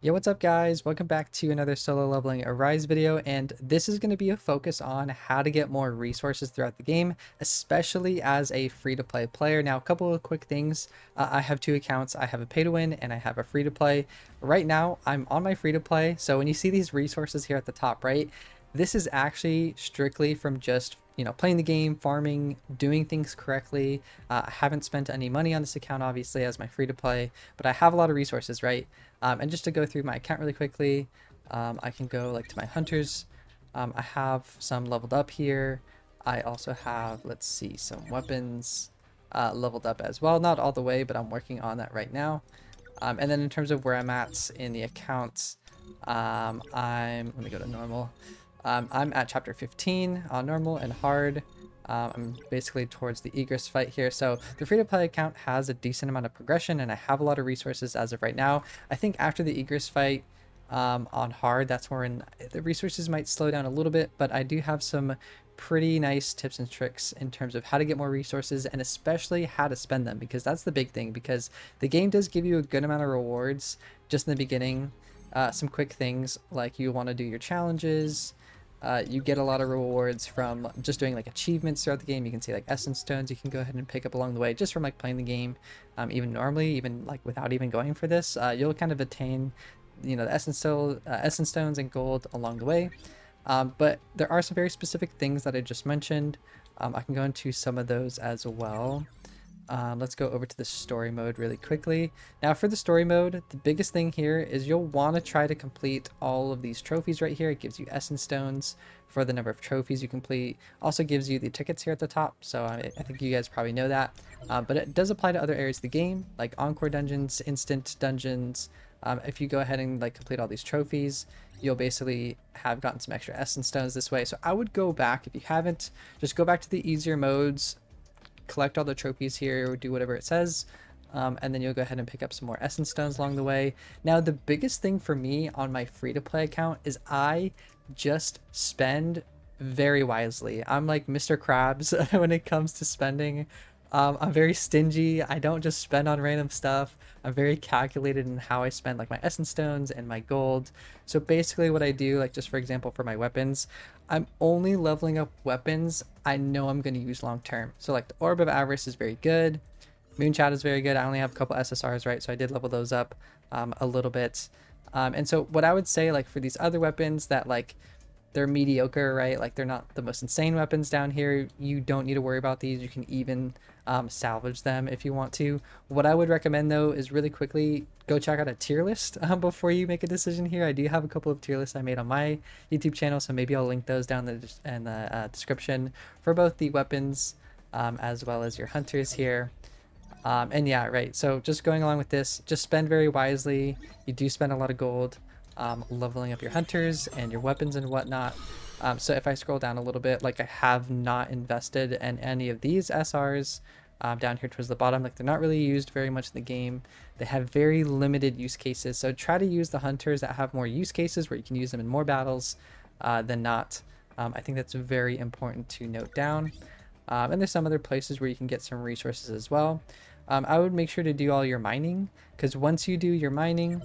Yo, what's up guys? Welcome back to another solo leveling Arise video, and this is going to be a focus on how to get more resources throughout the game, especially as a free-to-play player. Now, a couple of quick things. I have two accounts. I have a pay-to-win and I have a free-to-play. Right now, I'm on my free-to-play, so when you see these resources here at the top right, this is actually strictly from just playing the game, farming, doing things correctly. I haven't spent any money on this account, obviously, as my free-to-play, but I have a lot of resources, right? And just to go through my account really quickly, I can go like to my hunters. I have some leveled up here. I also have, let's see, some weapons leveled up as well. Not all the way, but I'm working on that right now. And then in terms of where I'm at in the account, let me go to normal. I'm at chapter 15 on normal and hard. I'm basically towards the Egress fight here. So the free-to-play account has a decent amount of progression and I have a lot of resources as of right now. I think after the Egress fight on hard, that's when the resources might slow down a little bit, but I do have some pretty nice tips and tricks in terms of how to get more resources and especially how to spend them, because that's the big thing, because the game does give you a good amount of rewards just in the beginning. Some quick things like you want to do your challenges. You get a lot of rewards from just doing like achievements throughout the game. You can see like essence stones you can go ahead and pick up along the way just from like playing the game. Even normally, even like without even going for this, you'll kind of attain, the essence stones and gold along the way. But there are some very specific things that I just mentioned. I can go into some of those as well. Let's go over to the story mode really quickly. Now for the story mode, the biggest thing here is you'll want to try to complete all of these trophies right here. It gives you essence stones for the number of trophies you complete. Also gives you the tickets here at the top. So I think you guys probably know that. But it does apply to other areas of the game, like Encore dungeons, instant dungeons. If you go ahead and like complete all these trophies, you'll basically have gotten some extra essence stones this way. So I would go back, if you haven't, just go back to the easier modes, collect all the trophies here, or do whatever it says, and then you'll go ahead and pick up some more essence stones along the way. Now the biggest thing for me on my free-to-play account is I just spend very wisely. I'm like Mr. Krabs when it comes to spending. I'm very stingy. I don't just spend on random stuff. I'm very calculated in how I spend like my essence stones and my gold. So basically what I do, like just for example for my weapons, I'm only leveling up weapons I know I'm going to use long term. So like the Orb of Avarice is very good. Moonshot is very good. I only have a couple SSRs, right? So I did level those up a little bit. And so what I would say, like for these other weapons that like they're mediocre, right? Like they're not the most insane weapons down here. You don't need to worry about these. You can even salvage them if you want to. What I would recommend though is really quickly go check out a tier list before you make a decision here. I do have a couple of tier lists I made on my YouTube channel, so maybe I'll link those down in the description for both the weapons as well as your hunters here. And yeah, right. So just going along with this, just spend very wisely. You do spend a lot of gold. Leveling up your hunters and your weapons and whatnot. So if I scroll down a little bit, like I have not invested in any of these SRs down here towards the bottom. Like they're not really used very much in the game. They have very limited use cases. So try to use the hunters that have more use cases where you can use them in more battles than not. I think that's very important to note down. And there's some other places where you can get some resources as well. I would make sure to do all your mining, because once you do your mining,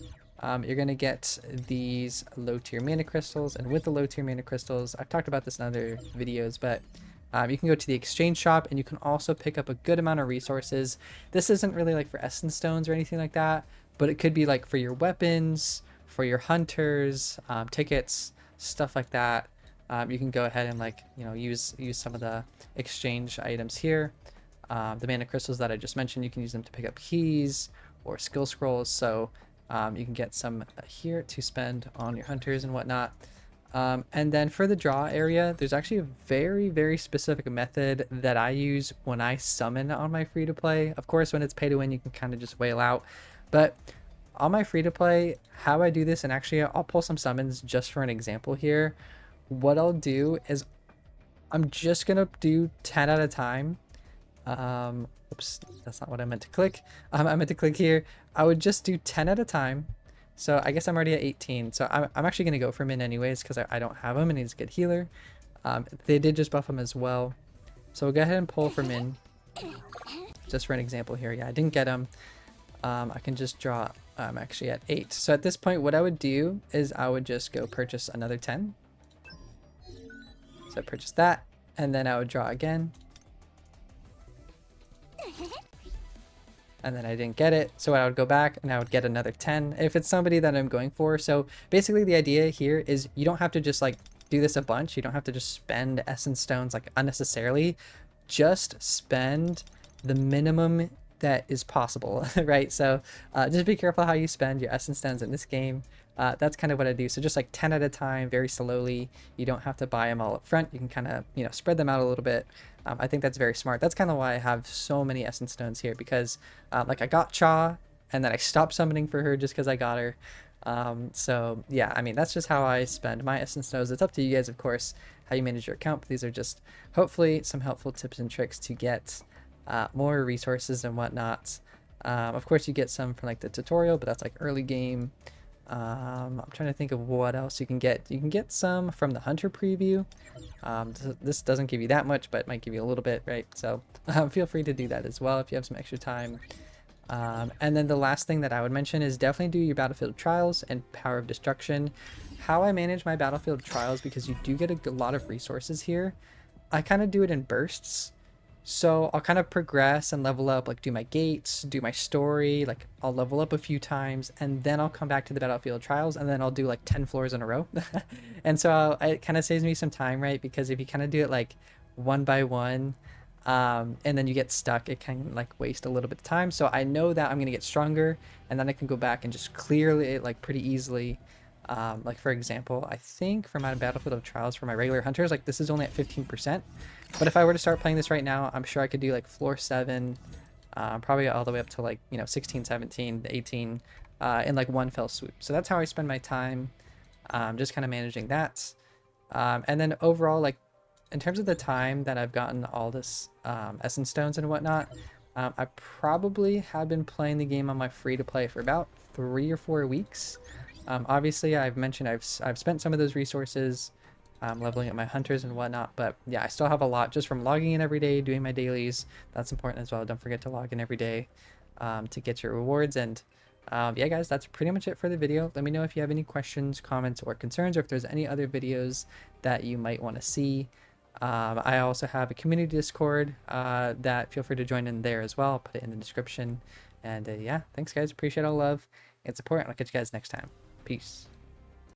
you're going to get these low tier mana crystals, and with the low tier mana crystals, I've talked about this in other videos, but you can go to the exchange shop and you can also pick up a good amount of resources. This isn't really like for essence stones or anything like that, but it could be like for your weapons, for your hunters, tickets, stuff like that. You can go ahead and like use some of the exchange items here. The mana crystals that I just mentioned, you can use them to pick up keys or skill scrolls. So you can get some here to spend on your hunters and whatnot. And then for the draw area, there's actually a very, very specific method that I use when I summon on my free-to-play. Of course, when it's pay-to-win, you can kind of just whale out. But on my free-to-play, how I do this, and actually I'll pull some summons just for an example here. What I'll do is I'm just going to do 10 at a time. Oops, that's not what I meant to click. I meant to click here. I would just do 10 at a time. So I guess I'm already at 18. So I'm actually going to go for Min anyways because I don't have him and he's a good healer. They did just buff him as well. So we'll go ahead and pull for Min. Just for an example here. Yeah, I didn't get him. I can just draw I'm actually at 8. So at this point, what I would do is I would just go purchase another 10. So I purchase that, and then I would draw again. And then I didn't get it, so I would go back and I would get another 10 if it's somebody that I'm going for. So basically the idea here is you don't have to just like do this a bunch. You don't have to just spend essence stones like unnecessarily. Just spend the minimum that is possible, right? So just be careful how you spend your essence stones in this game. That's kind of what I do. So just like 10 at a time, very slowly. You don't have to buy them all up front. You can kind of, you know, spread them out a little bit. I think that's very smart. That's kind of why I have so many essence stones here, because like I got Cha and then I stopped summoning for her just because I got her. So yeah, I mean, that's just how I spend my essence stones. It's up to you guys, of course, how you manage your account, but these are just hopefully some helpful tips and tricks to get more resources and whatnot. Of course, you get some from like the tutorial, but that's like early game. I'm trying to think of what else you can get. You can get some from the hunter preview. This doesn't give you that much, but it might give you a little bit, right? So feel free to do that as well if you have some extra time. And then the last thing that I would mention is definitely do your battlefield trials and power of destruction. How I manage my battlefield trials, because you do get a lot of resources here, I kind of do it in bursts. So I'll kind of progress and level up, like do my gates, do my story, like I'll level up a few times, and then I'll come back to the battlefield trials, and then I'll do like 10 floors in a row. And so it kind of saves me some time, right? Because if you kind of do it like one by one, and then you get stuck, it can like waste a little bit of time. So I know that I'm gonna get stronger, and then I can go back and just clear it like pretty easily. Like for example, I think for my battlefield of trials for my regular hunters, like this is only at 15%. But if I were to start playing this right now, I'm sure I could do like floor 7, probably all the way up to like, you know, 16, 17, 18 in like one fell swoop. So that's how I spend my time, just kind of managing that. And then overall, like in terms of the time that I've gotten all this essence stones and whatnot, I probably have been playing the game on my free to play for about 3 or 4 weeks. Obviously, I've mentioned I've spent some of those resources leveling up my hunters and whatnot, but yeah, I still have a lot just from logging in every day, doing my dailies. That's important as well. Don't forget to log in every day to get your rewards. And yeah, guys, that's pretty much it for the video. Let me know if you have any questions, comments, or concerns, or if there's any other videos that you might want to see. I also have a community Discord that feel free to join in there as well. I'll put it in the description. And yeah, thanks guys. Appreciate all love and support. And I'll catch you guys next time. Peace.